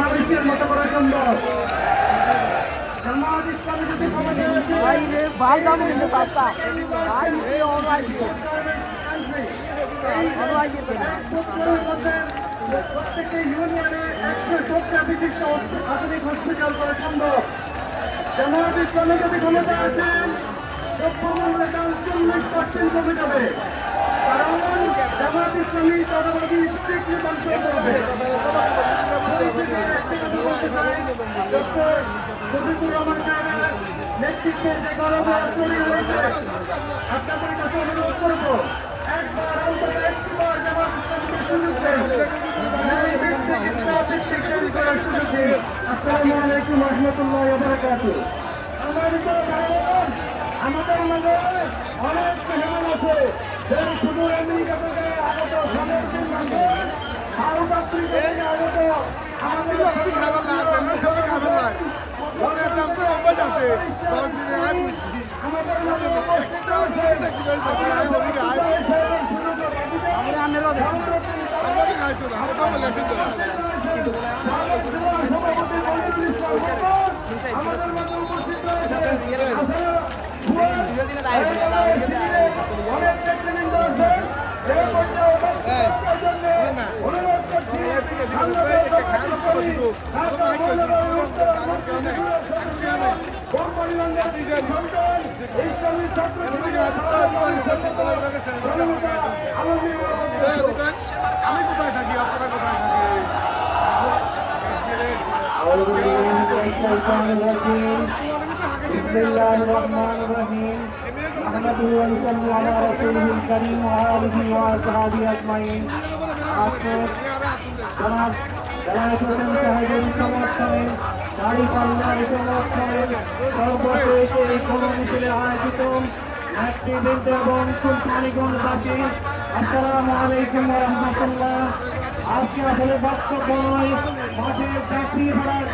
মানুষের মতো করা সম্ভব। জামাত ইসলামী যদি ক্ষমতায় আসে, প্রত্যেকটি ইউনিয়নে 170টা বিশিষ্ট আধুনিক হসপিটাল করা সম্ভব। জামাত ইসলামী যদি ক্ষমতায় আসেন, দ্রব্যমূল্যের দাম 40% কমে যাবে। কারণ জামাত ইসলামী চাঁদাবাজি স্ট্রিক্টলি কন্ট্রোল করবে। ডক্টর শফিকুর রহমান সাহেবের নেতৃত্বে যে গণভোট তৈরি হয়েছে, আপনাদের কাছে অনুরোধ করব, একবার অন্তত একটিবার জামাত ইসলামীকে সুযোগ দেন। আসসালামু আলাইকুম ওয়া রাহমাতুল্লাহি ওয়া বারাকাতুহু। আমাদের মাঝে অনেক মেহমান আছে, শুধু আমেরিকা থেকে আগত সমর্থন মানুষ, ভারতাত্রী থেকে আগত আমাদের আমি কোথায় থাকি, আপনারা কোথায় থাকি? আসসালামু আলাইকুম ওয়া রাহমাতুল্লাহ। আজকে আসলে বক্তব্য নয়, মাঠে চাকরি